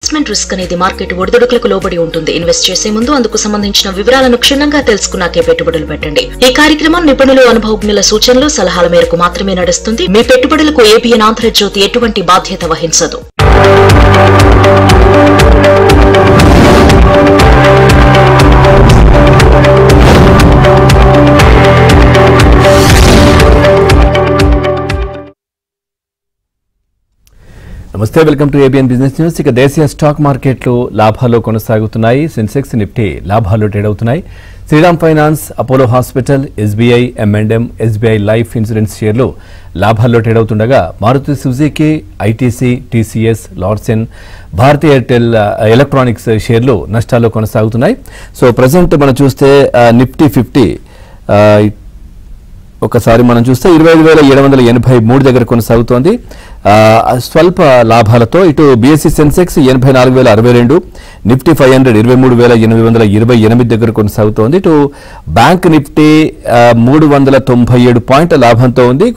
Investment risk అనేది market ఒడిదుడుకులకు లోబడి ఉంటుంది. ఇన్వెస్ట్ చేసే ముందు అందుకు సంబంధించిన వివరాలను క్షుణ్ణంగా తెలుసుకున్నాకే పెట్టుబడులు పెట్టండి. ఈ కార్యక్రమం నిపుణులు, అనుభవజ్ఞుల సూచనలు, సలహాల మేరకు మాత్రమే నడుస్తుంది. మీ పెట్టుబడులకు ఏబిఎన్ ఆంధ్రజ్యోతి ఎటువంటి బాధ్యత వహించదు. నమస్తే, welcome to ABN business news. ఇక దేశీయ స్టాక్ మార్కెట్లు లాభాల్లో కొనసాగుతున్నాయి. సెన్సెక్స్, నిఫ్టీ లాభాల్లో ట్రేడ్ అవుతున్నాయి. Shriram finance, Apollo hospital, SBI, M&M, SBI life insurance షేర్లు లాభాల్లో ట్రేడ్ అవుతుండగా Maruti Suzuki, ITC, TCS, Larsen, Bharti Airtel electronics షేర్లు నష్టాల్లో కొనసాగుతున్నాయి. సో ప్రజెంట్ మనం చూస్తే నిఫ్టీ 50 ఒకసారి మనం చూస్తే 25,783 దగ్గర కొనసాగుతోంది స్వల్ప లాభాలతో. ఇటు బీఎస్సీ సెన్సెక్స్ 84,062, నిఫ్టీ 500 23,828 దగ్గర కొనసాగుతోంది. ఇటు బ్యాంక్ నిఫ్టీ 397 పాయింట్ల లాభంతో ఉంది,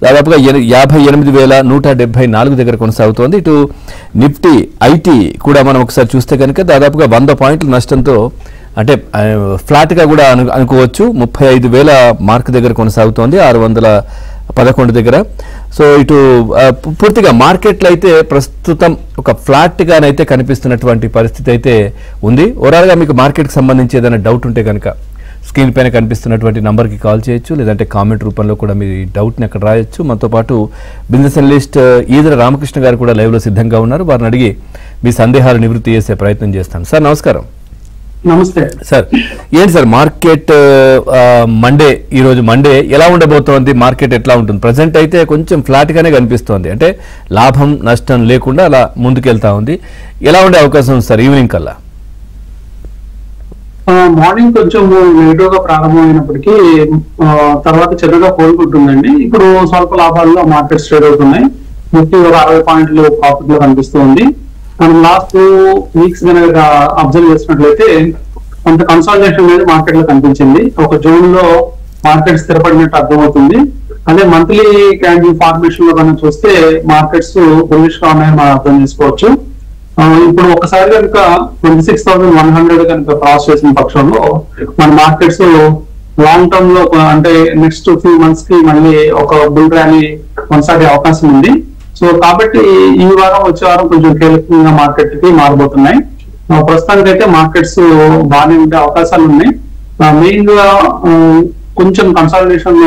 దాదాపుగా 58,174 దగ్గర కొనసాగుతోంది. ఇటు నిఫ్టీ ఐటీ కూడా మనం ఒకసారి చూస్తే కనుక దాదాపుగా 100 పాయింట్ల నష్టంతో, అంటే ఫ్లాట్గా కూడా అనుకోవచ్చు, 35,000 మార్క్ దగ్గర కొనసాగుతోంది, 611 దగ్గర. సో ఇటు పూర్తిగా మార్కెట్లో అయితే ప్రస్తుతం ఒక ఫ్లాట్గానైతే కనిపిస్తున్నటువంటి పరిస్థితి అయితే ఉంది. ఓవరాల్గా మీకు మార్కెట్కి సంబంధించి ఏదైనా డౌట్ ఉంటే కనుక స్క్రీన్ పైన కనిపిస్తున్నటువంటి నంబర్కి కాల్ చేయొచ్చు, లేదంటే కామెంట్ రూపంలో కూడా మీ డౌట్ని అక్కడ రాయొచ్చు. మనతో పాటు బిజినెస్ అనలిస్ట్ ఈదర రామకృష్ణ గారు కూడా లైవ్లో సిద్ధంగా ఉన్నారు. వారిని అడిగి మీ సందేహాలు నివృత్తి చేసే ప్రయత్నం చేస్తాను. సార్ నమస్కారం. నమస్తే సార్. ఏంటి సార్ మార్కెట్ మండే, ఈరోజు మండే ఎలా ఉండబోతోంది? మార్కెట్ ఎట్లా ఉంటుంది? ప్రజెంట్ అయితే కొంచెం ఫ్లాట్ గానే కనిపిస్తోంది, అంటే లాభం నష్టం లేకుండా అలా ముందుకెళ్తా ఉంది. ఎలా ఉండే అవకాశం ఉంది సార్ ఈవినింగ్ కల్లా? మార్నింగ్ కొంచెం నెగిటివ్ గా ప్రారంభమైనప్పటికీ తర్వాత చిన్నగా కోలుకుంటుందండి. ఇప్పుడు స్వల్ప లాభాల్లో మార్కెట్స్ ట్రేడ్ అవుతున్నాయి. నిఫ్టీ ఒక 60 పాయింట్లు ప్రాఫిట్ లో కనిపిస్తుంది. మనం లాస్ట్ 2 వీక్స్ కనుక అబ్జర్వ్ చేసినట్లయితే కొంత కన్సాలిడేషన్ అనేది మార్కెట్ లో కనిపించింది. ఒక జోన్ లో మార్కెట్ స్థిరపడినట్టు అర్థమవుతుంది. అదే మంత్లీ క్యాండిల్ ఫార్మేషన్ లో కనుక చూస్తే మార్కెట్స్ బుల్లిష్ గా ఉన్నాయని మనం అర్థం చేసుకోవచ్చు. ఇప్పుడు ఒకసారి కనుక 26,100 కనుక క్రాస్ చేసిన పక్షంలో మన మార్కెట్స్ లాంగ్ టర్మ్ లో, అంటే నెక్స్ట్ ఫ్యూ మంత్స్ కి మళ్ళీ ఒక బుల్ ర్యాలీ కొనసాగే అవకాశం ఉంది. సో కాబట్టి ఈ వారం వచ్చే వారం కొంచెం కీలకంగా మార్కెట్ కి మారబోతున్నాయి. ప్రస్తుతానికి అయితే మార్కెట్స్ బాగానే ఉండే అవకాశాలు ఉన్నాయి. మెయిన్ గా కొంచెం కన్సాలిడేషన్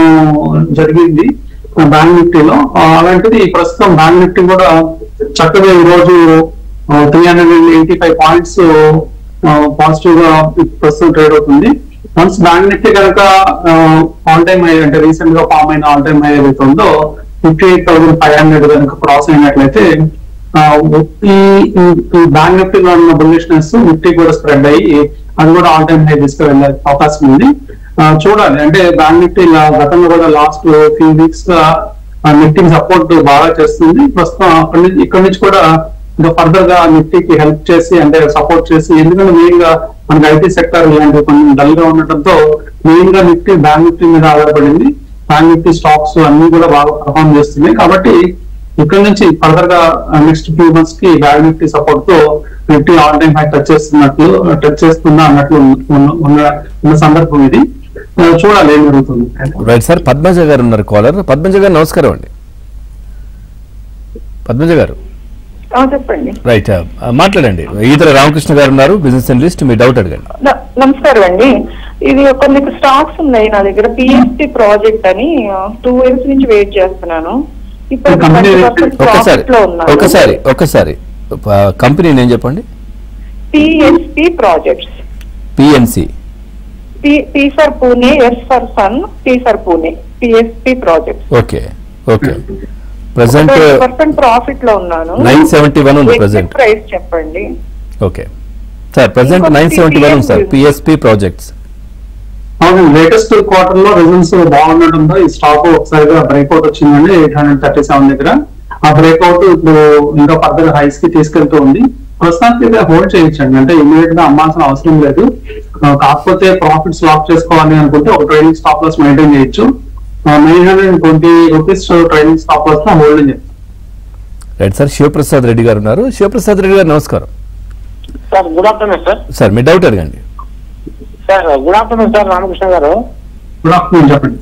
జరిగింది బ్యాంక్ నిఫ్టీలో. అలాంటిది ప్రస్తుతం బ్యాంక్ నిఫ్టీ కూడా చక్కగా ఈ రోజు 385 పాయింట్స్ పాజిటివ్ గా ప్రస్తుతం ట్రేడ్ అవుతుంది. వన్స్ బ్యాంక్ నిఫ్టీ కనుక ఆల్ టైమ్ హై, అంటే రీసెంట్ గా ఫామ్ అయిన ఆల్ టైమ్ హై ఏదైతే ఉందో 58,500 కనుక క్రాస్ అయినట్లయితే ఈ బ్యాంక్ నిఫ్టీలో ఉన్న బుల్లిష్నెస్ నిఫ్టీ కూడా స్ప్రెడ్ అయ్యి అది కూడా ఆల్ టైమ్ హై తీసుకువెళ్ళే అవకాశం ఉంది. చూడాలి, అంటే బ్యాంక్ నిఫ్టీ గతంలో కూడా లాస్ట్ ఫ్యూ వీక్స్ గా నిఫ్టీ సపోర్ట్ బాగా చేస్తుంది. ప్రస్తుతం ఇక్కడ నుంచి కూడా ఇంకా ఫర్దర్ గా నిఫ్టీకి హెల్ప్ చేసి, అంటే సపోర్ట్ చేసి, ఎందుకంటే మెయిన్ గా మనకి ఐటీ సెక్టర్ ఇలాంటి కొంచెం డల్ గా ఉండటంతో మెయిన్ గా నిఫ్టీ బ్యాంక్ నిఫ్టీ మీద ఆధారపడింది. బ్యాంక్ నిఫ్టీ స్టాక్స్ అన్ని కూడా బాగా పర్ఫార్మ్ చేస్తున్నాయి. కాబట్టి ఇక్కడ నుంచి ఫర్దర్ గా నెక్స్ట్ ఫ్యూ మంత్స్ కి బ్యాంక్ నిఫ్టీ సపోర్ట్ తో Nifty all time high touch చేస్తుందా అన్నట్లు ఉన్న సందర్భం ఇది. చూడాలి ఏం జరుగుతుంది. రైట్ సార్, పద్మజ గారు ఉన్నారు కాలర్. పద్మజ గారు నమస్కారం అండి. పద్మజ గారు చెప్పండి. రైట్, మాట్లాడండి. ఈతర రామకృష్ణ గారు ఉన్నారు, బిజినెస్ అనలిస్ట్, మీ డౌట్ అడగండి. నమస్కారం అండి. ఇది కొన్ని స్టాక్స్ ఉన్నాయి నా దగ్గర. పిఎస్టీ ప్రాజెక్ట్ అని 2 years నుంచి వెయిట్ చేస్తున్నాను. ఇప్పుడు ఒకసారి కంపెనీ నేమ్ చెప్పండి. PST projects. PNC. P for Pune, S for sun, T for Pune. PST projects. Okay okay. Present profit లో ఉన్నాను. 971 ఉంది ప్రెజెంట్. ప్రైస్ చెప్పండి. ఓకే సార్, ప్రెజెంట్ 971 ఉంది సార్ పిఎస్పీ ప్రాజెక్ట్స్. అవును, లేటెస్ట్ క్వార్టర్ లో రిజల్ట్స్ బాగుండటంతో ఈ స్టాక్ ఒకసారిగా బ్రేక్అవుట్ వచ్చిందండి 837 దగ్గర. ఆ బ్రేక్అవుట్ ఇప్పుడు ఇంకా ఫర్దర్ హైస్ కి తీసుకెళ్తూ ఉంది. ప్రస్తుతానికి హోల్డ్ చేయొచ్చండి, అంటే ఇమీడియట్ గా అమ్మాల్సిన అవసరం లేదు. కాకపోతే ప్రాఫిట్స్ లాక్ చేసుకోవాలి అనుకుంటే ఒక ట్రేడింగ్ స్టాప్ లాస్ మెయింటైన్ చేయొచ్చు. 920 రూపీస్ ట్రేడింగ్ స్టాప్ లాస్ లో హోల్డింగ్ చేస్తాం. రైట్ సార్, శివప్రసాద్ రెడ్డి గారు ఉన్నారు. శివప్రసాద్ రెడ్డి గారు నమస్కారం. Sir good afternoon sir. Sir మీ డౌట్ అడగండి. Sir good afternoon sir, Ramakrishna garu. Good afternoon, చెప్పండి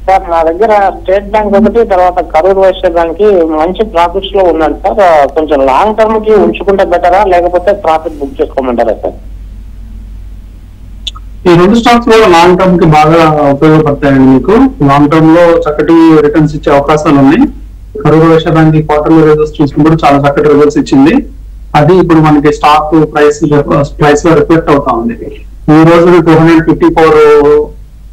సార్. నా దగ్గర స్టేట్ బ్యాంక్ ఒకటి, తర్వాత కరూర్ వైశ్య బ్యాంక్ కి మంచి ప్రాఫిట్స్ లో ఉన్నాను సార్. కొంచెం లాంగ్ టర్మ్ కి ఉంచుకుంటే బెటరా, లేకపోతే ప్రాఫిట్ బుక్ చేసుకోమంటారా సార్? ఈ రెండు స్టాక్స్ లో లాంగ్ టర్మ్ కి బాగా ఉపయోగపడతాయండి. మీకు లాంగ్ టర్మ్ లో చక్కటి రిటర్న్స్ ఇచ్చే అవకాశాలు ఉన్నాయి. Karur Vysya bank quarterly results చూసుకుంటే చాలా చక్కటి రిజల్ట్స్ ఇచ్చింది. అది ఇప్పుడు మనకి స్టాక్ ప్రైస్ లో రిఫ్లెక్ట్ అవుతా ఉంది. ఈ రోజు 254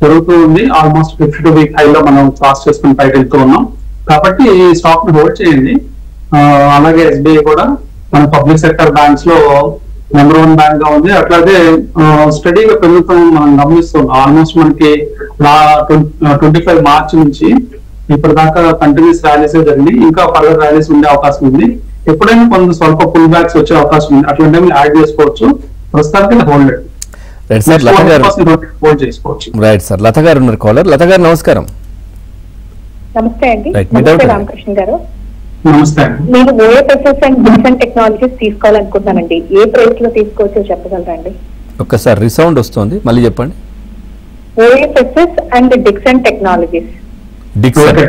జరుగుతూ ఉంది. ఆల్మోస్ట్ 52 వీక్ హై లో మనం క్రాస్ చేసుకుని పైకి వెళ్తూ ఉన్నాం. కాబట్టి ఈ స్టాక్ ని హోల్డ్ చేయండి. అలాగే SBI కూడా మన పబ్లిక్ సెక్టర్ బ్యాంక్స్ లో నెంబర్ 1 బ్యాంక్ గా ఉంది. అట్లాగే స్టడీగా పెరుగుతాం మనం గమనిస్తున్నాం. ఆల్మోస్ట్ మనకి 25 మార్చ్ నుంచి ఇప్పటిదాకా కంటిన్యూస్ ర్యాలీస్ జరిగింది. ఇంకా ఫర్దర్ ర్యాలీస్ ఉండే అవకాశం ఉంది. ఎప్పుడైనా కొంత స్వల్ప పుల్ బ్యాక్స్ వచ్చే అవకాశం ఉంది. అట్లాంటి యాడ్ చేసుకోవచ్చు. ప్రస్తుతానికి హోల్డ్ రైట్ సార్, లత గారు హోల్డ్ చేసుకోవచ్చు. రైట్ సార్, లత గారు ఉన్నారు కాలర్. లత గారు నమస్కారం. నమస్తే అండి. Right, మీ doubt నమస్తే ఏంటి? రామకృష్ణ గారు. నమస్తే అండి. నేను ఓఎఫ్ఎస్ఎస్ అండ్ డిక్సన్ టెక్నాలజీస్ తీసుకోవాలనుకుంటున్నానండి. ఏ ప్రైస్ లో తీసుకోవచ్చో చెప్పగలరండి? ఒక్కసారి రిసౌండ్ వస్తుంది, మళ్ళీ చెప్పండి. OFSS and Dixon technologies. Dixon,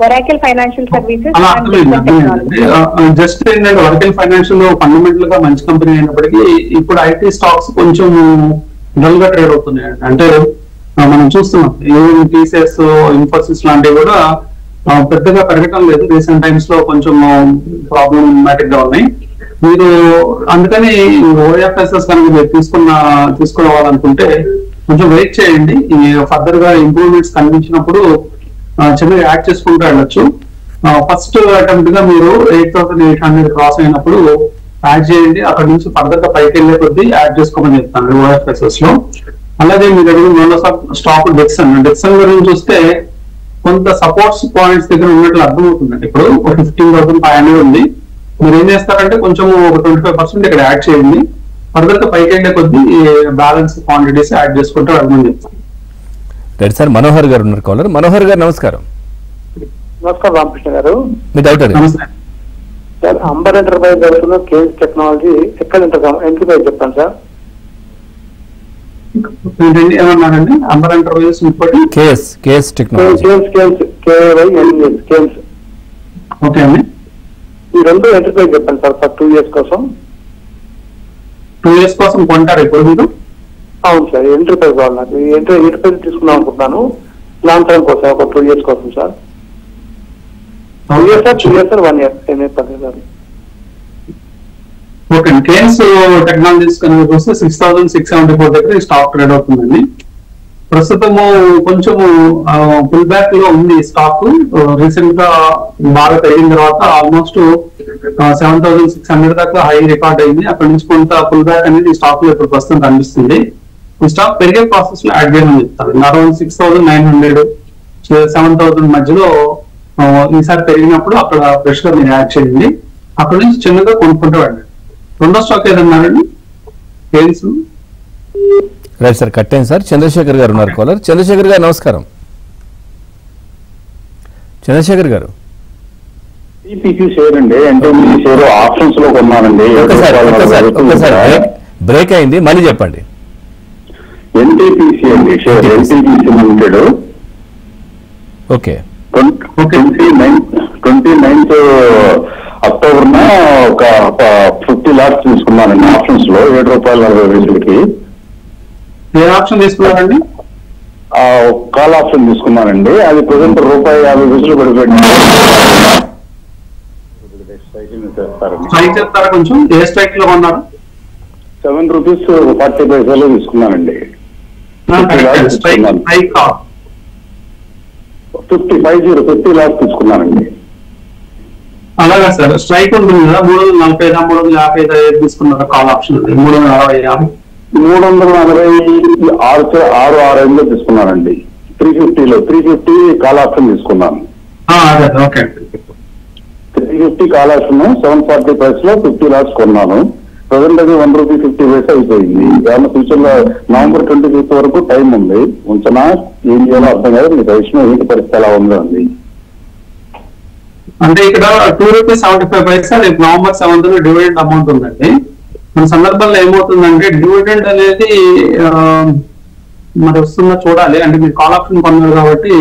Oracle financial services అలా అండ్ డిక్సన్ అర్థమైంది. టెక్నాలజీస్. జస్ట్ ఏంటంటే వర్కిల్ ఫైనాన్షియల్ ఫండమెంటల్ గా మంచి కంపెనీ అయినప్పటికీ ఇప్పుడు ఐటీ స్టాక్స్ కొంచెం డల్ గా ట్రేడ్ అవుతున్నాయి. అంటే మనం చూస్తున్నాం ఈవెన్ టీసీఎస్, ఇన్ఫోసిస్ లాంటివి కూడా పెద్దగా పెరగటం లేదు. రీసెంట్ టైమ్స్ లో కొంచెం ప్రాబ్లమాటిక్ గా ఉన్నాయి. మీరు అందుకని ఓఎఫ్ఎస్ఎస్ కనుక మీరు తీసుకోవాలనుకుంటే కొంచెం వెయిట్ చేయండి. ఫర్దర్ గా ఇంప్రూవ్మెంట్స్ కనిపించినప్పుడు చిన్నగా యాడ్ చేసుకుంటూ వెళ్ళొచ్చు. ఫస్ట్ అటెంప్ట్ గా మీరు 8,800 క్రాస్ అయినప్పుడు యాడ్ చేయండి. అక్కడ నుంచి ఫర్దర్ గా పైకి వెళ్ళే కొద్దీ యాడ్ చేసుకోమని చెప్తాను ఓఎఫ్ఎస్ఎస్ లో. అలాగే మీ దగ్గర మరో స్టాక్ డిక్సన్ గురించి చూస్తే కొంత సపోర్ట్స్ పాయింట్స్ దగ్గర ఉన్నట్లు అర్థమవుతుందండి. ఇప్పుడు 15,500 ఉంది. మీరు ఏం చేస్తారంటే కొంచెం ఒక 25% ఇక్కడ యాడ్ చేయండి. ఫర్దర్ గా పైకి వెళ్ళే కొద్దీ బ్యాలెన్స్ క్వాంటిటీస్ యాడ్ చేసుకుంటూ వెళ్ళమని చెప్తాను. రైట్ సార్, మనోహర్ గారు ఉన్నారు కాలర్. మనోహర్ గారు నమస్కారం. నమస్కారం రామకృష్ణ గారు. మీ డౌట్ అడగండి. నమస్తే. సార్ అంబర్ ఎంటర్ప్రైజ్ లో కేఎస్ టెక్నాలజీ ఎక్కడ ఎంట్రీ ప్రైస్ చెప్పండి సార్. ఏంటండి ఏమన్నారండి? అంబర్ ఎంటర్ప్రైజెస్ ఇంకోటి కేఎస్ టెక్నాలజీ. కేఎల్స్ ఓకే అండి. ఈ రెండు ఎంట్రీ ప్రైస్ చెప్పండి సార్ ఫర్ 2 years కోసం. 2 years కోసం కొంటారు ఇప్పుడు మీరు? అవును సార్, ఎంట్రీ ప్రైస్ కావాలి నాకు. ఎంట్రీ ప్రైస్ తీసుకుందాం అనుకుంటున్నాను లాంగ్ టర్మ్ కోసం, ఒక 2 years కోసం sir. 2 years sir, 2 years sir, 1 year ఏమైనా పర్లేదు సార్. ఓకే అండి. కేఎస్ టెక్నాలజీస్ కనుక చూస్తే 6,674 దగ్గర స్టాక్ ట్రేడ్ అవుతుందండి. ప్రస్తుతము కొంచెము పుల్ బ్యాక్ లో ఉంది స్టాక్. రీసెంట్ గా బాగా పెరిగిన తర్వాత ఆల్మోస్ట్ 7,600 దాకా హై రికార్డ్ అయింది. అక్కడ నుంచి కొంత పుల్ బ్యాక్ అనేది స్టాక్ లో ఇప్పుడు ప్రస్తుతం కనిపిస్తుంది. ఈ స్టాక్ పెరిగే ప్రాసెస్ లో యాడ్ చేయమని చెప్తాను. అరౌండ్ 6,900 7,000 మధ్యలో ఈసారి పెరిగినప్పుడు అక్కడ ఫ్రెష్ గా మీరు యాడ్ చేయండి. అక్కడ నుంచి చిన్నగా కొనుక్కుంటూ వెళ్ళండి. రెండో స్టాక్ ఏదన్నారండి? కేఎస్. రైట్ సార్, కట్ అయింది సార్. చంద్రశేఖర్ గారు ఉన్నారు కాలర్. చంద్రశేఖర్ గారు నమస్కారం. చంద్రశేఖర్ గారు టీపీసీ షేర్ అండి. అంటే మీ షేర్ ఆప్షన్స్ లో కొన్నానండి. ఒక్కసారి బ్రేక్ అయింది, మళ్ళీ చెప్పండి. ఎన్టీపీసీ అండి share. NTPC limited. Okay. 29th October ఒక 50 lakhs తీసుకున్నానండి ఆప్షన్స్ లో ₹7.40. ఏ ఆప్షన్ తీసుకున్నారండి? కాల్ ఆప్షన్ తీసుకున్నానండి. అది ప్రజెంట్ ₹50 పడిపోయింది. స్ట్రైక్ చెప్తారా కొంచెం? ఏ స్ట్రైక్ లో కొన్నారు? ₹7.40 తీసుకున్నానండి. 50 lakhs తీసుకున్నానండి. అలాగా సార్, స్ట్రైక్ ఉంటుంది కదా 345 355 తీసుకున్నారు కాల్ ఆప్షన్. 360 346 తీసుకున్నానండి. 350 కాల్ ఆప్షన్ తీసుకున్నాను. ఓకే. 350 కాల్ ఆప్షన్ 740 price లో 50 lakhs కొన్నాను. ప్రజెంట్ అది ₹1.50 అయిపోయింది. ఏమన్నా ఫ్యూచర్ లో November 25 వరకు టైం ఉంది. ఉంచనా ఏం చేయాలో అర్థం కాదు. మీ రైస్ ఏంటి పరిస్థితి ఎలా ఉందో అండి. అంటే ఇక్కడ ₹2.75 రేపు November 7th డివిడెండ్ అమౌంట్ ఉందండి. మన సందర్భంలో ఏమవుతుందంటే డివిడెండ్ అనేది మరి వస్తుందో చూడాలి. అంటే మీరు కాల్ ఆప్షన్ కొన్నారు కాబట్టి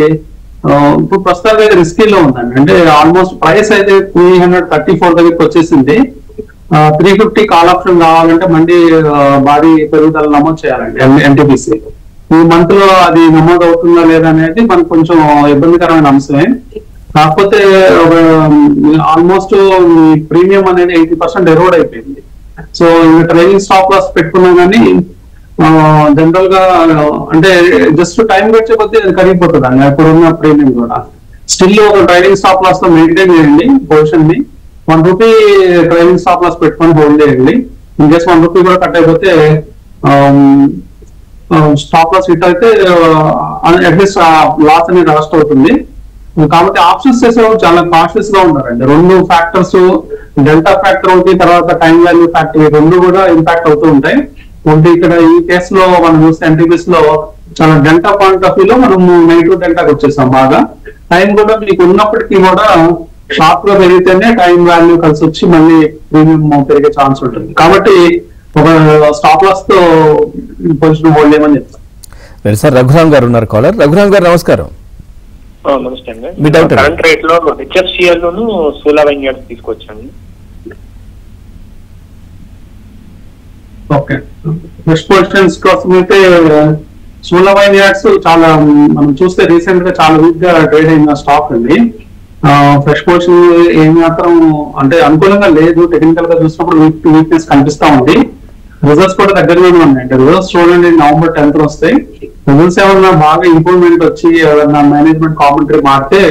ఇప్పుడు ప్రస్తుతానికి అయితే రిస్కీలో ఉందండి. అంటే ఆల్మోస్ట్ ప్రైస్ అయితే 334 దగ్గరికి వచ్చేసింది. 350 కాల్ ఆప్షన్ కావాలంటే మళ్ళీ భారీ పెరుగుదల నమోదు చేయాలండి ఎన్టీపీసీ. ఈ మంత్ లో అది నమోదు అవుతుందా లేదా అనేది మనకు కొంచెం ఇబ్బందికరమైన అంశమే. కాకపోతే ఆల్మోస్ట్ ప్రీమియం అనేది 80% ఎరోడ్ అయిపోయింది. సో ఇంకా ట్రైలింగ్ స్టాప్ లాస్ పెట్టుకున్నా కానీ జనరల్ గా అంటే జస్ట్ టైం గడిచే కొద్దీ అది కరిగిపోతుంది అండి ఇప్పుడున్న ప్రీమియం కూడా. స్టిల్ ఒక ట్రైలింగ్ స్టాప్ లాస్ తో మెయింటైన్ చేయండి పొజిషన్ ని. ₹1 ట్రైలింగ్ స్టాప్ లాస్ పెట్టుకొని హోల్డ్ చేయండి. ఇన్ కేస్ ₹1 కూడా కట్ అయిపోతే స్టాప్ లాస్ హిట్ అయితే అట్లీస్ట్ లాస్ అనేది అరెస్ట్ అవుతుంది. కాబట్టి ఆప్షన్స్ చేసేవాళ్ళు చాలా కాన్షియస్ గా ఉన్నారండి. 2 ఫ్యాక్టర్స్, డెల్టా ఫ్యాక్టర్ ఒకటి, తర్వాత టైం వాల్యూ ఫ్యాక్టర్, 2 కూడా ఇంపాక్ట్ అవుతూ ఉంటాయి. ఒకటి ఇక్కడ ఈ కేసులో మనం చూస్తే ఎన్టీపీఎస్ లో చాలా డెల్టా పాయింట్ ఆఫ్ వ్యూలో మనం నెగిటివ్ డెల్టాకి వచ్చేసాం బాగా. టైం కూడా మీకు ఉన్నప్పటికీ కూడా షార్ప్ గా పెరిగితేనే టైం వాల్యూ కలిసి వచ్చి మళ్ళీ ప్రీమియం పెరిగే ఛాన్స్ ఉంటుంది. కాబట్టి ఒక స్టాప్ లాస్ తో పొజిషన్ హోల్డ్ చేయమని చెప్తాను. సార్ రఘురామ్ గారు ఉన్నారు కాలర్. రఘురామ్ గారు నమస్కారం. నమస్తే అండి. కరెంట్ రేట్ లో హెచ్ఎఫ్సిఎల్ లోను సోలా వైన్యార్డ్స్ తీసుకొచ్చాను. ఓకే, నెక్స్ట్ క్వశ్చన్స్ కోసం అయితే సోలా వైన్యార్డ్స్ చాలా మనం చూస్తే రీసెంట్ గా చాలా వీక్ గా ట్రేడ్ అయిన స్టాక్ అండి. ఫ్రెష్ పొజిషన్ ఏం మాత్రం అంటే అనుకూలంగా లేదు. టెక్నికల్ గా చూసినప్పుడు వీక్నెస్ కనిపిస్తా ఉంది. రిజల్ట్స్ కూడా దగ్గరలోనే ఉన్నాయండి. రిజల్ట్స్ చూడండి November 10th వస్తాయి. రిజల్ట్స్ ఏమన్నా బాగా ఇంప్రూవ్మెంట్ వచ్చి ఏమన్నా మేనేజ్మెంట్ కామెంటరీ మారితే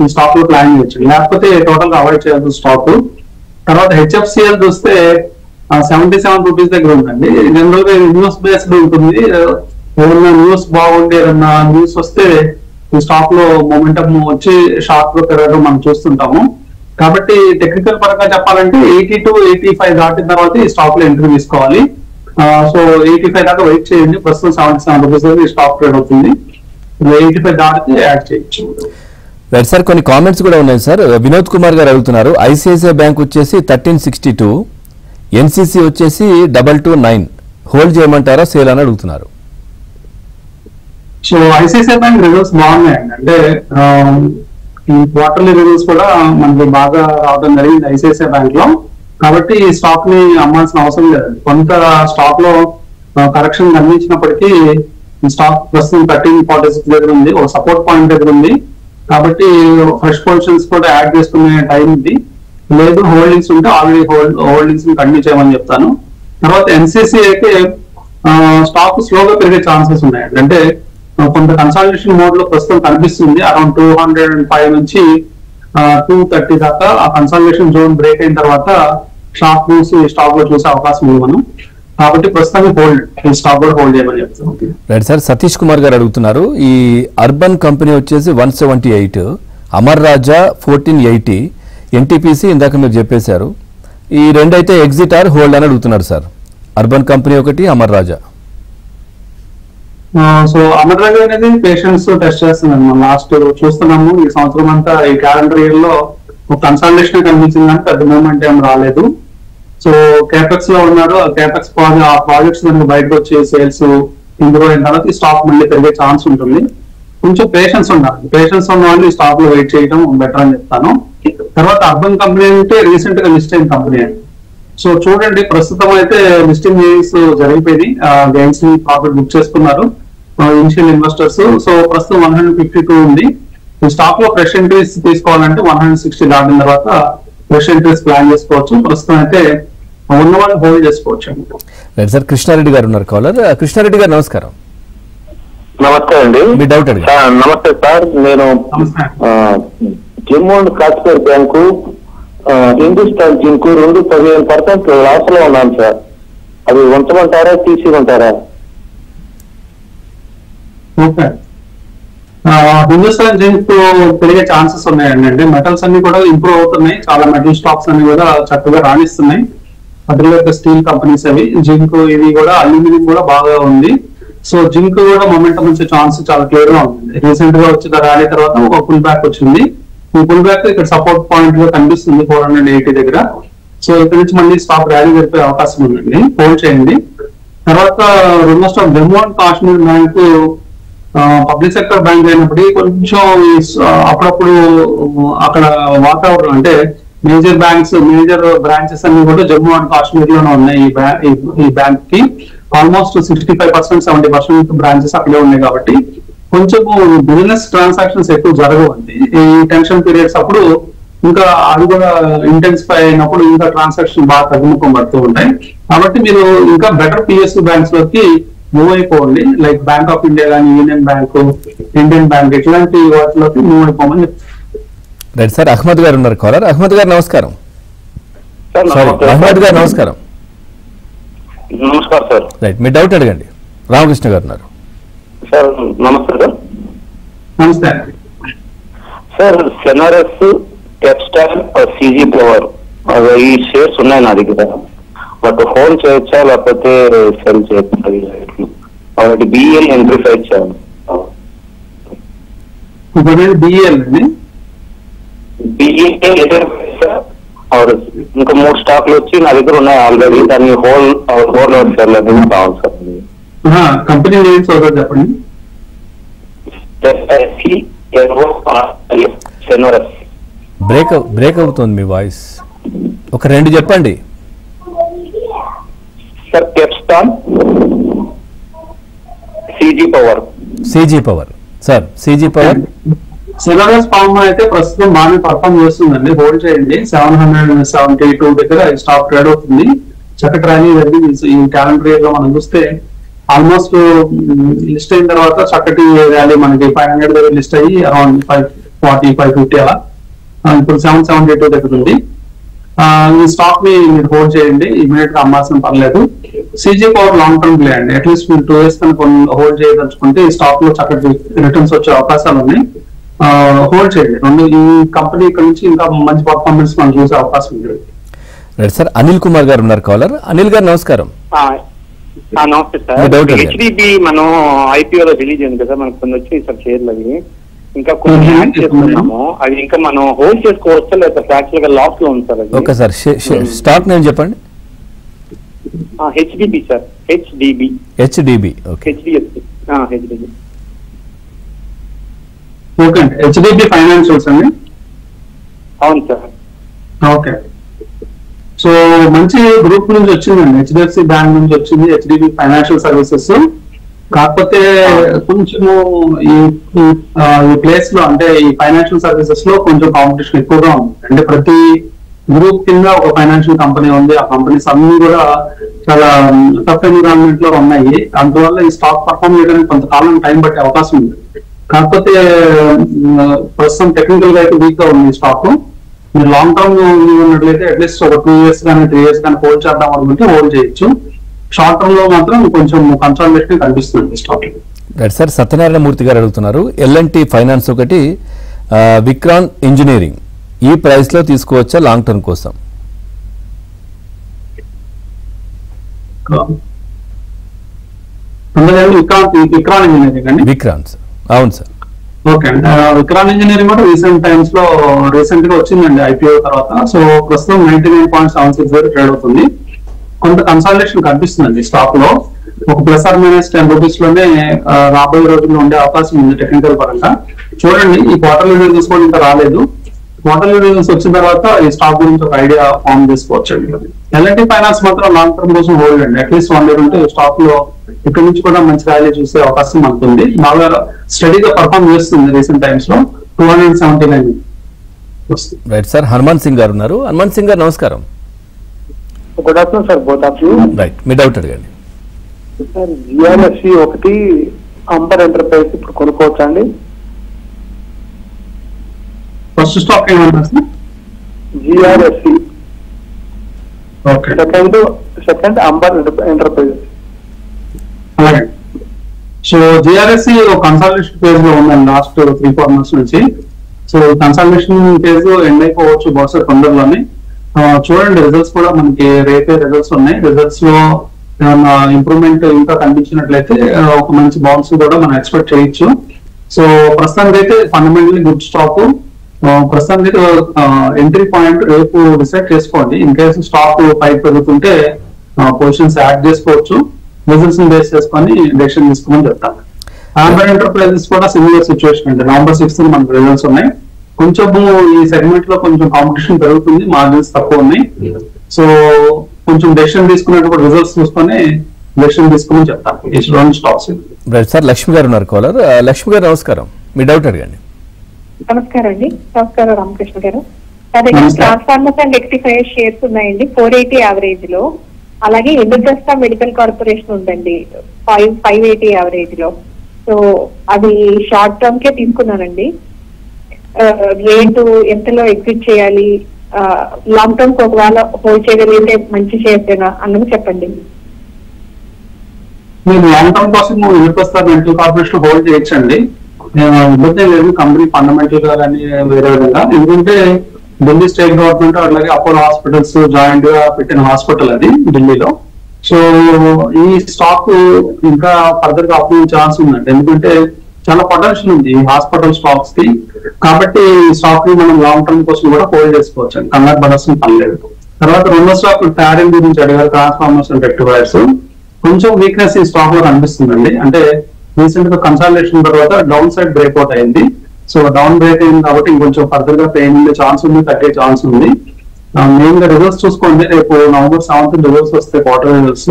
ఈ స్టాక్ లో ప్లాన్ చేయొచ్చు, లేకపోతే టోటల్ గా అవాయిడ్ చేయాల్సిన స్టాక్. తర్వాత హెచ్ఎఫ్సిఎల్ చూస్తే ₹77 దగ్గర ఉందండి. జనరల్ గా న్యూస్ బేస్డ్ ఉంటుంది. ఏదన్నా న్యూస్ బాగుండి ఏదన్నా న్యూస్ వస్తే ఈ స్టాక్ లో మొమెంటం వచ్చి షార్ప్ గా పెరగడం మనం చూస్తుంటాము. కాబట్టి టెక్నికల్ పరంగా చెప్పాలంటే 82, 85 దాటిన తర్వాత ఈ స్టాక్ లో ఎంట్రీ తీసుకోవాలి. సో 85 దాకా వెయిట్ చేయండి. ప్రస్తుతం ₹77 ఈ స్టాక్ ట్రేడ్ అవుతుంది. 85 దాటితే యాడ్ చేయొచ్చు. రైట్ సార్, కొన్ని కామెంట్స్ కూడా ఉన్నాయి సార్. వినోద్ కుమార్ గారు అడుగుతున్నారు, ఐసిఐసిఐ బ్యాంక్ వచ్చేసి 1362, ఎన్సిసి వచ్చేసి 229 హోల్డ్ చేయమంటారా సేల్ అని అడుగుతున్నారు. సో ఐసిఐసిఐ బ్యాంక్ రిజల్ట్స్ బాగున్నాయండి. అంటే ఈ క్వార్టర్లీ రిజల్ట్స్ కూడా మనకి బాగా రావడం జరిగింది ఐసిఐసిఐ బ్యాంక్ లో. కాబట్టి ఈ స్టాక్ ని అమ్మాల్సిన అవసరం లేదు. కొంత స్టాక్ లో కరెక్షన్ గమనించినప్పటికీ ఈ స్టాక్ ప్రస్తుతం 1346 దగ్గర ఉంది, ఒక సపోర్ట్ పాయింట్ దగ్గర ఉంది. కాబట్టి ఫ్రెష్ పొజిషన్స్ కూడా యాడ్ చేసుకునే టైం ఇది. లేదు హోల్డింగ్స్ ఉంటే ఆల్రెడీ హోల్డింగ్స్ కంటిన్యూ చేయమని చెప్తాను. తర్వాత ఎన్సిసి అయితే స్టాక్ స్లోగా పెరిగే ఛాన్సెస్ ఉన్నాయండి. అంటే కొంత కన్సాలిడేషన్ మోడ్ లో ప్రస్తుతం కనిపిస్తుంది. అరౌండ్ 205 నుంచి 230 దాకా ఆ కన్సాలిడేషన్ జోన్ బ్రేక్ అయిన తర్వాత షార్ప్ మూవ్స్ ఈ స్టాక్ లో చూసే అవకాశం ఉంది మనం. కాబట్టి ప్రస్తుతానికి హోల్డ్, ఈ స్టాక్ కూడా హోల్డ్ చేయమని చెప్తాను. రైట్ సార్, సతీష్ కుమార్ గారు అడుగుతున్నారు, ఈ అర్బన్ కంపెనీ వచ్చేసి 178, అమర్ రాజా 1480, ఎన్టీపీసీ ఇందాక మీరు చెప్పేశారు. ఈ రెండైతే ఎగ్జిట్ ఆర్ హోల్డ్ అని అడుగుతున్నారు సార్. అర్బన్ కంపెనీ ఒకటి, అమర్ రాజా. సో అమర్ రాజా అనేది పేషెంట్స్ టెస్ట్ చేస్తున్నాం. మనం లాస్ట్ చూస్తున్నాము. ఈ సంవత్సరం అంతా ఈ క్యాలెండర్ ఇయర్ లో ఒక కన్సల్టేషన్ కనిపించింది కానీ పెద్ద మూవ్మెంట్ ఏం రాలేదు. సో కేపెక్స్ లో ఉన్నారు. ఆ కేపెక్స్ ఆ ప్రాజెక్ట్స్ మనకి బయటకు వచ్చి సేల్స్ ఇంప్రూవ్ అయిన తర్వాత ఈ స్టాక్ మళ్ళీ పెరిగే ఛాన్స్ ఉంటుంది. కొంచెం పేషెన్స్ ఉండాలి. పేషెన్స్ ఉన్న వాళ్ళు ఈ స్టాక్ లో వెయిట్ చేయడం బెటర్ అని చెప్తాను. తర్వాత అర్బన్ కంపెనీ అంటే రీసెంట్ గా లిస్ట్ అయిన కంపెనీ అండి. సో చూడండి, ప్రస్తుతం అయితే లిస్టింగ్ గెయిన్స్ జరిగిపోయింది. గెయిన్స్ ని ప్రాఫిట్ బుక్ చేసుకున్నారు ఇనిషియల్ ఇన్వెస్టర్స్. సో ప్రస్తుతం 152 ఉంది. ఈ స్టాక్ లో ఫ్రెష్ ఎంట్రీస్ తీసుకోవాలంటే 160 దాటిన తర్వాత ఫ్రెష్ ఎంట్రీస్ ప్లాన్ చేసుకోవచ్చు. ప్రస్తుతం అయితే ఉన్న వాళ్ళు హోల్డ్ చేసుకోవచ్చు. రైట్ సార్, కృష్ణారెడ్డి గారు ఉన్నారు కాలర్. కృష్ణారెడ్డి గారు నమస్కారం. నమస్తే అండి. మీ డౌట్ అడిగి. నమస్తే సార్, నేను Jammu and Kashmir bank, Hindustan zinc 15% loss లో ఉన్నాను సార్. అది ఉంచమంటారా తీసిమంటారా? ఓకే, హిందుస్థాన్ జింక్ పెరిగే ఛాన్సెస్ ఉన్నాయండి. అంటే మెటల్స్ అన్ని కూడా ఇంప్రూవ్ అవుతున్నాయి. చాలా మెటల్ స్టాక్స్ అన్ని కూడా చక్కగా రాణిస్తున్నాయి. అదే స్టీల్ కంపెనీస్ అవి, జింక్ ఇవి కూడా, అల్యూమినియం కూడా బాగా ఉంది. సో జింక్ కూడా మొమెంటం వచ్చే ఛాన్స్ చాలా క్లియర్ గా ఉంది. రీసెంట్ గా వచ్చిన ర్యాలీ తర్వాత ఒక ఫుల్ బ్యాక్ వచ్చింది. ఈ పుల్ బ్యాక్ ఇక్కడ సపోర్ట్ పాయింట్ గా కనిపిస్తుంది 480 దగ్గర. సో ఇక్కడ నుంచి మళ్ళీ స్టాక్ ర్యాలీ జరిపే అవకాశం ఉందండి, హోల్డ్ చేయండి. తర్వాత రెండో stock Jammu and Kashmir bank public sector bank అయినప్పటికీ కొంచెం అప్పుడప్పుడు అక్కడ వాతావరణం అంటే మేజర్ బ్రాంచెస్ అన్ని కూడా జమ్మూ అండ్ కాశ్మీర్ లోనే ఉన్నాయి. ఈ బ్యాంక్ కి ఆల్మోస్ట్ 65% 70% బ్రాంచెస్ అక్కడే ఉన్నాయి కాబట్టి కొంచెం బిజినెస్ ట్రాన్సాక్షన్స్ ఎక్కువ జరగవండి. ఈ టెన్షన్ పీరియడ్స్ అప్పుడు ఇంకా అది కూడా ఇంటెన్సిఫై అయినప్పుడు ఇంకా ట్రాన్సాక్షన్ బాగా తగ్గుముఖం పడుతూ ఉంటాయి. కాబట్టి మీరు ఇంకా బెటర్ పిఎస్యూ బ్యాంక్స్ లోకి మూవ్ అయిపోండి. లైక్ బ్యాంక్ ఆఫ్ ఇండియా కానీ, యూనియన్ బ్యాంక్, ఇండియన్ బ్యాంక్ ఇట్లాంటి వాటిలోకి మూవ్ అయిపోమని చెప్తారు. రైట్ సార్, అహ్మద్ గారు ఉన్నారు కాలర్. అహ్మద్ గారు నమస్కారం. అహ్మద్ గారు నమస్కారం. నమస్కారం సార్. రైట్, మీ డౌట్ అడగండి. రామకృష్ణ గారు ఉన్నారు. సార్ నమస్తే సార్. నమస్తే సార్, సెనారస్, టెక్స్టైల్, సిజీ పవర్ ఈ షేర్స్ ఉన్నాయి నా దగ్గర. బట్ హోల్డ్ చేయొచ్చా లేకపోతే సెల్ చేయొచ్చు? ఒకటి బిఎల్ ఎంట్రీఫై చేయాలి. బిఎల్ అండి, ఇంకా 3 స్టాక్లు వచ్చి నా దగ్గర ఉన్నాయి ఆల్రెడీ. దాన్ని హోల్డ్ కావాలి సార్. కంపెనీ నేమ్స్ ఒకటి చెప్పండి. బ్రేక్ అవుతుంది మీ వాయిస్, ఒక 2 చెప్పండి sir. కెప్స్టాన్, సిజీ power. Sir సిజీ power. సెనారస్ form అయితే ప్రస్తుతం బాగానే పర్ఫార్మ్ చేస్తుందండి, హోల్డ్ చేయండి. 772 దగ్గర స్టాక్ ట్రేడ్ అవుతుంది. చక్కటి ర్యాలీ జరిగింది ఈ క్యాలెండర్ ఇయర్ లో. మనం చూస్తే ఆల్మోస్ట్ లిస్ట్ అయిన తర్వాత చక్కటి ర్యాలీ మనకి 500 దగ్గర లిస్ట్ అయ్యి అరౌండ్ 540, 550 అలా ఇప్పుడు 772 దగ్గర ఉంది. ఈ స్టాక్ ని మీరు హోల్డ్ చేయండి, ఇమీడియట్ గా అమ్మాల్సిన పర్లేదు. సిజీ పవర్ లాంగ్ టర్మ్ ప్లే అండి. అట్లీస్ట్ మీరు 2 years కనుక హోల్డ్ చేయదలుచుకుంటే ఈ స్టాక్ లో చక్కటి రిటర్న్స్ వచ్చే అవకాశాలు ఉన్నాయి. హోల్డ్ చేయండి. ఈ కంపెనీ ఇక్కడ నుంచి ఇంకా మంచి పర్ఫార్మెన్స్ మనం చూసే అవకాశం ఉంది. రైట్ సార్, అనిల్ కుమార్ గారు ఉన్నారు కాలర్. అనిల్ గారు నమస్కారం. నమస్తే సార్. హెచ్డిబి మనం ఐపీఓలో రిలీజ్ అయింది కదా, మనకు కొన్ని వచ్చి సార్ షేర్లు అవి ఇంకా కొన్ని యాడ్ చేసుకున్నాము. అది ఇంకా మనం హోల్డ్ చేసుకోవచ్చా లేదా యాక్చువల్ గా లాస్ లో ఉంది సార్? ఒకసారి స్టాక్ నేమ్ చెప్పండి. HDB sir. HDB okay. HDFC. Okay అండి, హెచ్డిబి ఫైనాన్షియల్స్ అండి. అవును సార్. ఓకే, సో మంచి గ్రూప్ నుంచి వచ్చిందండి. హెచ్డిఎఫ్సి బ్యాంక్ నుంచి వచ్చింది హెచ్డిబి ఫైనాన్షియల్ సర్వీసెస్. కాకపోతే కొంచెము ఈ ప్లేస్ లో అంటే ఈ ఫైనాన్షియల్ సర్వీసెస్ లో కొంచెం కాంపిటీషన్ ఎక్కువగా ఉంది. అంటే ప్రతి గ్రూప్ కింద ఒక ఫైనాన్షియల్ కంపెనీ ఉంది. ఆ కంపెనీస్ అన్ని కూడా చాలా టఫ్ ఎన్విరాన్మెంట్ లో ఉన్నాయి. అందువల్ల ఈ స్టాక్ పర్ఫార్మ్ చేయడానికి కొంతకాలం టైం పట్టే అవకాశం ఉంది. కాకపోతే ప్రస్తుతం టెక్నికల్ గా అయితే వీక్ గా ఉంది స్టాక్. మీరు లాంగ్ టర్మ్ ఉన్నట్లయితే అట్లీస్ట్ ఒక 2 years కానీ 3 years కానీ హోల్డ్ చేద్దాం అనుకుంటే హోల్డ్ చేయొచ్చు. షార్ట్ టర్మ్ లో మాత్రం కొంచెం కన్సల్టేషన్ కనిపిస్తుంది stock. Right sir, Satyanarayana Murthy గారు అడుగుతున్నారు. ఎల్ఎన్టీ ఫైనాన్స్ ఒకటి, విక్రాన్ ఇంజనీరింగ్ ఈ ప్రైస్ లో తీసుకోవచ్చా లాంగ్ టర్మ్ కోసం? విక్రాన్ ఇంజనీరింగ్ అండి. విక్రాన్ సార్, అవును సార్. ఓకే అండి, విక్రాన్ ఇంజనీరింగ్ కూడా రీసెంట్ టైమ్స్ లో రీసెంట్ గా వచ్చిందండి ఐపీఓ తర్వాత. సో ప్రస్తుతం 99.76 ట్రేడ్ అవుతుంది. కొంత కన్సల్టేషన్ కనిపిస్తుందండి స్టాక్ లో. ఒక ప్లస్ ఆర్ మైనస్ 10 రూపీస్ లోనే రాబోయే రోజుల్లో ఉండే అవకాశం ఉంది టెక్నికల్ పరంగా. చూడండి, ఈ క్వార్టర్లీ రిజల్ట్స్ కూడా ఇంకా రాలేదు. క్వార్టర్లీ రిజల్ట్స్ వచ్చిన తర్వాత ఈ స్టాక్ గురించి ఒక ఐడియా ఫామ్ చేసుకోవచ్చు అండి. ఎల్ఎన్టీ ఫైనాన్స్ మాత్రం లాంగ్ టర్మ్ కోసం హోల్డ్ అండి. అట్లీస్ట్ 1 year ఉంటే స్టాక్ లో ఇక్కడ నుంచి కూడా మంచి ర్యాలీ చూసే అవకాశం మనకు ఉంది. బాగా స్టడీగా పర్ఫామ్ చేస్తుంది రీసెంట్ టైమ్స్ లో. 279 వస్తుంది. రైట్ సార్, హనుమాన్ సింగ్ గారు ఉన్నారు. హనుమాన్ సింగ్ గారు నమస్కారం. Good afternoon sir, both of you. Right, మీ డౌట్ అడగండి. సార్, జిఆర్ఎస్సి ఒకటి, అంబర్ ఎంటర్ప్రైజ్ ఇప్పుడు కొనుక్కోవచ్చా అండి? ఫస్ట్ స్టాక్ ఏమన్నా సార్? GRSC. Okay. Second Amber enterprise. అలాగే. సో జిఆర్ఎస్సి ఒక కన్సల్టేషన్ ఫేజ్ లో ఉందండి లాస్ట్ 3-4 months నుంచి. సో కన్సల్టేషన్ ఫేజ్ ఎండ్ అయిపోవచ్చు బహుశా తొందరలోనే. చూడండి, రిజల్ట్స్ కూడా మనకి రేపే రిజల్ట్స్ ఉన్నాయి. రిజల్ట్స్ లో ఏమన్నా ఇంప్రూవ్మెంట్ ఇంకా కనిపించినట్లయితే ఒక మంచి బౌన్స్ కూడా మనం ఎక్స్పెక్ట్ చేయొచ్చు. సో ప్రస్తుతానికి అయితే ఫండమెంటల్లీ గుడ్ స్టాక్. ప్రస్తుతానికి ఎంట్రీ పాయింట్ రేపు డిసైడ్ చేసుకోండి. ఇన్ కేసు స్టాక్ పైకి పెరుగుతుంటే పొజిషన్స్ యాడ్ చేసుకోవచ్చు. రిజల్ట్స్ బేస్ చేసుకొని డెసిషన్ తీసుకోమని చెప్తాను. ఆంబర్ ఎంటర్ప్రైజెస్ కూడా సిమిలర్ సిచ్యువేషన్ అండి. November 6th మనకు రిజల్ట్స్ ఉన్నాయి. కొంచెం ఈ సెగ్మెంట్ లో కొంచెం కాంపిటీషన్ పెరుగుతుంది, మార్జిన్స్ తక్కువ ఉన్నాయి. సో కొంచెం డెసిషన్ తీసుకునేటప్పుడు రిజల్ట్స్ చూసుకొని డెసిషన్ తీసుకోమని చెప్తాను. ఈ రెండు స్టాక్స్. సార్ లక్ష్మి గారు ఉన్నారు కాలర్. లక్ష్మి గారు నమస్కారం, మీ డౌట్ అడగండి. నమస్కారం అండి. నమస్కారం రామకృష్ణ గారు. నా దగ్గర ట్రాన్స్ఫార్మర్స్ అండ్ రెక్టిఫైయర్ షేర్స్ ఉన్నాయండి 480 యావరేజ్ లో. అలాగే ఇంద్రప్రస్థ మెడికల్ కార్పొరేషన్ ఉందండి 580 యావరేజ్ లో. సో అది షార్ట్ టర్మ్ కే తీసుకున్నానండి. రేటు ఎంతలో ఎగ్జిట్ చేయాలి, లాంగ్ టర్మ్ ఒకవేళ హోల్డ్ చేయగలిగితే మంచి షేర్స్ అన్నది చెప్పండి. మీరు లాంగ్ టర్మ్ కోసం ఇంద్రప్రస్థ మెడికల్ కార్పొరేషన్ హోల్డ్ చేయొచ్చండి. ఇబ్బంది లేదు కంపెనీ ఫండమెంటల్ గా కానీ వేరే విధంగా. ఎందుకంటే ఢిల్లీ స్టేట్ గవర్నమెంట్ అలాగే అపోలో హాస్పిటల్స్ జాయింట్ గా పెట్టిన హాస్పిటల్ అది ఢిల్లీలో. సో ఈ స్టాక్ ఇంకా ఫర్దర్ గా అప్ ఛాన్స్ ఉందండి. ఎందుకంటే చాలా పొటెన్షియల్ ఉంది ఈ హాస్పిటల్ స్టాక్స్ కి. కాబట్టి ఈ స్టాక్ ని మనం లాంగ్ టర్మ్ కోసం కూడా హోల్డ్ చేసుకోవచ్చు అండి, కంగారు పడాల్సిన పని లేదు. తర్వాత రెండో స్టాక్ టారిన్ గురించి అడిగారు, ట్రాన్స్ఫార్మర్స్ అండ్ రెక్టిఫైర్స్. కొంచెం వీక్నెస్ ఈ స్టాక్ లో కనిపిస్తుందండి. అంటే రీసెంట్ గా కన్సాలిడేషన్ తర్వాత డౌన్ సైడ్ బ్రేక్అవుట్ అయింది. సో డౌన్ బ్రేక్ అయింది కాబట్టి ఇంకొంచెం ఫర్దర్ గా పెయిన్ ఉండే ఛాన్స్ ఉంది, తగ్గే ఛాన్స్ ఉంది. మెయిన్ గా రిజల్ట్స్ చూసుకోండి. రేపు November 7th రిజల్ట్స్ వస్తే quarter results.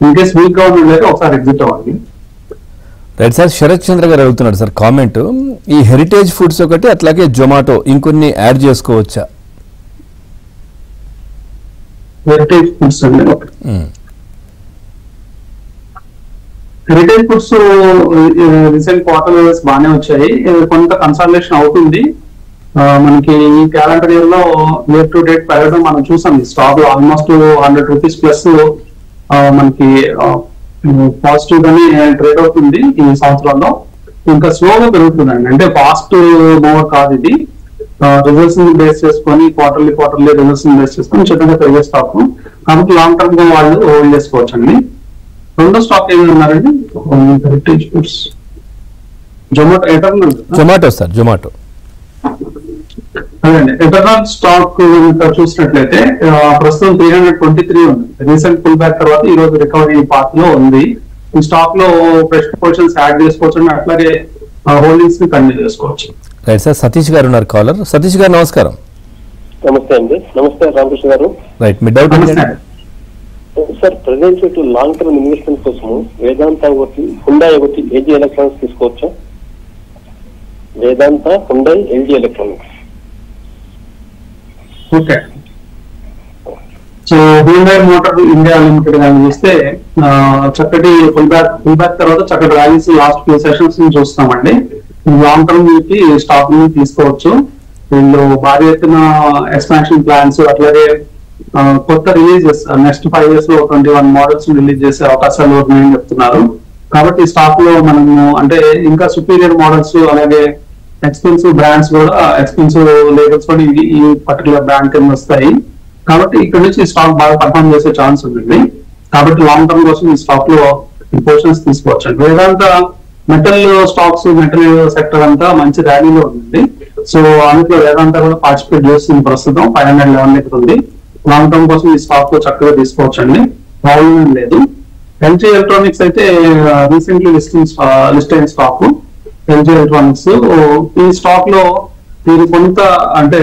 In case week గా ఉండేది ఒకసారి ఎగ్జిట్ అవ్వండి. Right sir. శరత్ చంద్ర గారు అడుగుతున్నాడు సార్ కామెంట్, ఈ హెరిటేజ్ ఫుడ్స్ ఒకటి అట్లాగే జొమాటో ఇంకొన్ని యాడ్ చేసుకోవచ్చా? హెరిటేజ్ ఫుడ్స్ అండి. Heritage foods recent quarter results బాగానే వచ్చాయి. కొంత కన్సల్టేషన్ అవుతుంది. మనకి ఈ క్యాలెండర్ ఇయర్ లో ఇయర్ టు డేట్ పెరగడం మనం చూసాం. ఈ స్టాక్ ఆల్మోస్ట్ 100 రూపీస్ ప్లస్ మనకి పాజిటివ్ గానే ట్రేడ్ అవుతుంది ఈ సంవత్సరంలో. ఇంకా స్లోగా పెరుగుతుందండి. అంటే ఫాస్ట్ మూవర్ కాదు ఇది. రిజల్ట్స్ బేస్ చేసుకొని క్వార్టర్లీ రిజల్ట్స్ బేస్ చేసుకొని చిన్నగా పెరిగే స్టాక్. కాబట్టి లాంగ్ టర్మ్ గా వాళ్ళు హోల్డ్ చేసుకోవచ్చు అండి. రెండో స్టాక్ ఏమి ఉన్నారండి? Heritage foods, Zomato sir. Zomato అదండి. ఎటర్నల్ స్టాక్ చూసినట్లయితే ప్రస్తుతం 323 ఉంది. రీసెంట్ పుల్ బ్యాక్ తర్వాత ఈ రోజు రికవరీ పార్ట్ లో ఉంది. ఈ స్టాక్ లో ఫ్రెష్ పొజిషన్స్ యాడ్ చేసుకోవచ్చు అండి. అట్లాగే హోల్డింగ్స్ ని కంటిన్యూ చేసుకోవచ్చు. Right sir. సతీష్ గారు ఉన్నారు కాలర్. సతీష్ గారు నమస్కారం. నమస్తే అండి. నమస్తే రామకృష్ణ గారు. రైట్, మీ doubt sir present long term investment కోసం వేదాంత ఒకటి, హుండా ఒకటి, ఎల్జీ ఎలక్ట్రానిక్స్ తీసుకోవచ్చా? Vedanta, Hyundai, LG electronics. Okay. So Hyundai motor India limited కానీ చూస్తే చక్కటి పుల్ బ్యాక్ తర్వాత చక్కటి ర్యాలీస్ లాస్ట్ ఫ్యూ సెషన్స్ ని చూస్తామండి. లాంగ్ టర్మ్ కి స్టాక్ ని తీసుకోవచ్చు. వీళ్ళు భారీ ఎత్తున ఎక్స్పాన్షన్ ప్లాన్స్ అట్లాగే కొత్త రిలీజెస్ నెక్స్ట్ 5 years లో 21 మోడల్స్ రిలీజ్ చేసే అవకాశాలు ఉన్నాయని చెప్తున్నారు. కాబట్టి స్టాక్ లో మనము అంటే ఇంకా సుపీరియర్ మోడల్స్ అలాగే ఎక్స్పెన్సివ్ బ్రాండ్స్ కూడా, ఎక్స్పెన్సివ్ లేబుల్స్ కూడా ఈ పర్టికులర్ బ్రాండ్ కింద వస్తాయి. కాబట్టి ఇక్కడ నుంచి స్టాక్ బాగా పర్ఫార్మ్ చేసే ఛాన్స్ ఉంటుంది. కాబట్టి లాంగ్ టర్మ్ కోసం ఈ స్టాక్ లో పొజిషన్స్ తీసుకోవచ్చు. వేదాంత మెటల్ స్టాక్స్, మెటల్ సెక్టర్ అంతా మంచి ర్యాలీలో ఉంది. సో అందులో వేదాంత కూడా పార్టిసిపేట్ చేస్తుంది. ప్రస్తుతం 511 దగ్గర ఉంది. లాంగ్ టర్మ్ కోసం ఈ స్టాక్ చక్కగా తీసుకోవచ్చు అండి, ప్రాబ్లం లేదు. ఎల్జీ ఎలక్ట్రానిక్స్ అయితే రీసెంట్లీ లిస్ట్ అయిన స్టాక్ ఎల్జీ ఎలక్ట్రానిక్స్. ఈ స్టాక్ లో మీరు కొంత అంటే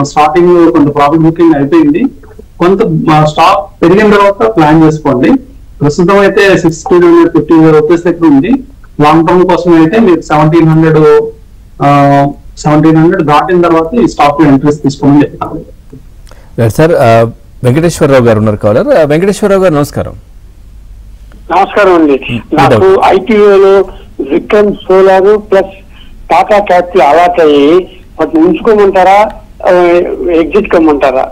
స్టార్టింగ్ కొంత ప్రాఫిట్ బుకింగ్ అయిపోయింది. కొంత స్టాక్ పెరిగిన తర్వాత ప్లాన్ చేసుకోండి. ప్రస్తుతం అయితే 1650 రూపీస్ దగ్గర ఉంది. లాంగ్ టర్మ్ కోసం అయితే మీరు 1700 దాటిన తర్వాత ఈ స్టాక్ లో ఎంట్రీస్ తీసుకోమని చెప్తాను. సార్ వెంకటేశ్వరరావు గారు ఉన్నారు కాలర్. వెంకటేశ్వరరావు గారు నమస్కారం. నమస్కారం అండి. నాకు ఐటీఓలో Vikram solar plus Tata capital allot అయ్యి వాటిని ఉంచుకోమంటారా, ఎగ్జిట్ కమ్మంటారా?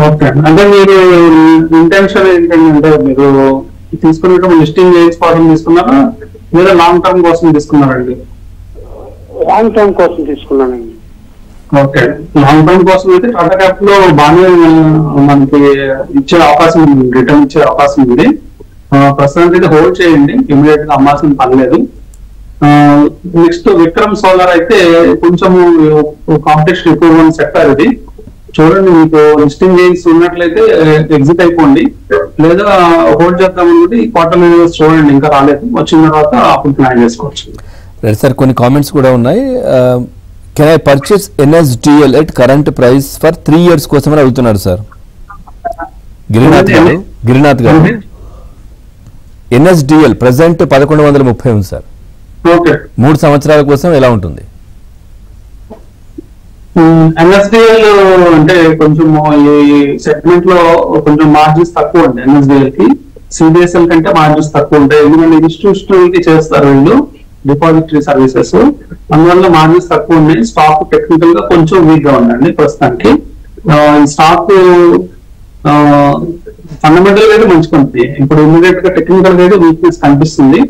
ఓకే. అంటే మీరు ఇంటెన్షన్ ఏంటంటే మీరు తీసుకునేటప్పుడు లిస్టింగ్ చేయించుకోవడం తీసుకున్నారా లేదా లాంగ్ టర్మ్ కోసం తీసుకున్నారండి? లాంగ్ టర్మ్ కోసం తీసుకున్నానండి. ఓకే. లాంగ్ టర్మ్ కోసం అయితే టాటా క్యాపిటల్ లో బాగానే మనకి ఇచ్చే అవకాశం ఉంది, రిటర్న్ ఇచ్చే అవకాశం ఉంది. ప్రస్తుతానికి అయితే హోల్డ్ చేయండి, ఇమీడియట్ గా అమ్మాల్సిన పని లేదు. నెక్స్ట్ విక్రమ్ సోలార్ అయితే కొంచెము కాంపిటీషన్ ఎక్కువగా ఉన్న సెక్టర్ ఇది. చూడండి, మీకు లిస్టింగ్ గెయిన్స్ ఉన్నట్లయితే ఎగ్జిట్ అయిపోండి, లేదా హోల్డ్ చేద్దాం అనుకుంటే ఈ క్వార్టర్లీ చూడండి, ఇంకా రాలేదు, వచ్చిన తర్వాత అప్పుడు ప్లాన్ చేసుకోవచ్చు. రైట్ సార్, కొన్ని కామెంట్స్ కూడా ఉన్నాయి. Can I purchase NSDL at current price for 3 years కోసమని అడుగుతున్నారు సార్ గిరినాథ్ గారు. ఎన్ఎస్డిఎల్ ప్రెసెంట్ 1130 ఉంది సార్. 3 సంవత్సరాల కోసం ఎలా ఉంటుంది? ఎన్ఎస్డిఎల్ అంటే కొంచెం ఈ సెగ్మెంట్ లో కొంచెం మార్జిన్స్ తక్కువ ఉంటాయి. ఎన్ఎస్డిఎల్ కి సిబిఎస్ఎల్ కంటే మార్జిన్స్ తక్కువ ఉంటాయి, ఎందుకంటే ఇన్స్టిట్యూషనల్ కి చేస్తారు వీళ్ళు డిపాజిటరీ సర్వీసెస్, అందువల్ల మార్జిన్స్ తక్కువ ఉన్నాయి. స్టాక్ టెక్నికల్ గా కొంచెం వీక్ గా ఉందండి ప్రస్తుతానికి. స్టాక్ ఫండమెంటల్ గా అయితే మంచిగా ఉంది. ఇప్పుడు ఇమీడియట్ గా టెక్నికల్ గా అయితే వీక్నెస్ కనిపిస్తుంది.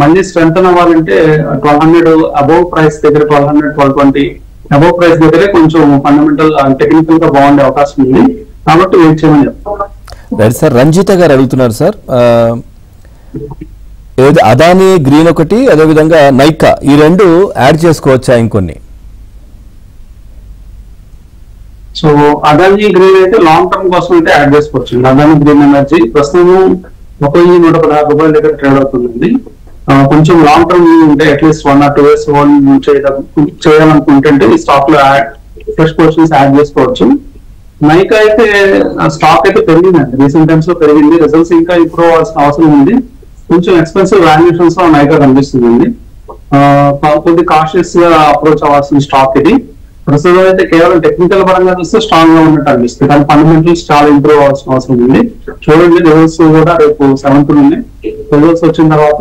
మళ్ళీ స్ట్రెంత్ అవ్వాలంటే 1200 అబౌవ్ ప్రైస్ దగ్గర 1200, 1220 అబౌవ్ ప్రైస్ దగ్గరే కొంచెం ఫండమెంటల్ టెక్నికల్ గా బాగుండే అవకాశం ఉంది, కాబట్టి వెయిట్ చేయమని చెప్తాను. సార్ రంజిత గారు అడుగుతున్నారు సార్, అదానీ గ్రీన్ ఒకటి, అదేవిధంగా నైకా, ఈ 2 యాడ్ చేసుకోవచ్చా ఇంకొన్ని? సో అదానీ గ్రీన్ అయితే లాంగ్ టర్మ్ కోసం అయితే యాడ్ చేసుకోవచ్చు. అదానీ గ్రీన్ ఎనర్జీ ప్రస్తుతం 1,116 రూపాయల దగ్గర ట్రేడ్ అవుతుందండి. కొంచెం లాంగ్ టర్మ్ ఉంటే అట్లీస్ట్ 1 or 2 years హోల్డ్ చేయాలనుకుంటే ఈ స్టాక్ లో ఫ్రెష్ పొజిషన్స్ యాడ్ చేసుకోవచ్చు. నైకా అయితే స్టాక్ అయితే పెరిగిందండి, రీసెంట్ టైమ్స్ లో పెరిగింది, రిజల్ట్స్ ఇంకా ఇంప్రూవ్ అవ్వాల్సిన అవసరం ఉంది. కొంచెం ఎక్స్పెన్సివ్ వాల్యుయేషన్స్ లో నైకా కనిపిస్తుందండి. కొద్దిగా కాషియస్ గా అప్రోచ్ అవ్వాల్సిన స్టాక్ ఇది. ప్రస్తుతం అయితే కేవలం టెక్నికల్ పరంగా చూస్తే స్ట్రాంగ్ గా ఉన్నట్టు అనిపిస్తుంది, కానీ ఫండమెంటల్స్ చాలా ఇంప్రూవ్ అవ్వాల్సిన అవసరం ఉంది. చూడండి, రిజల్ట్స్ కూడా రేపు 7th ఉన్నాయి. రిజల్ట్స్ వచ్చిన తర్వాత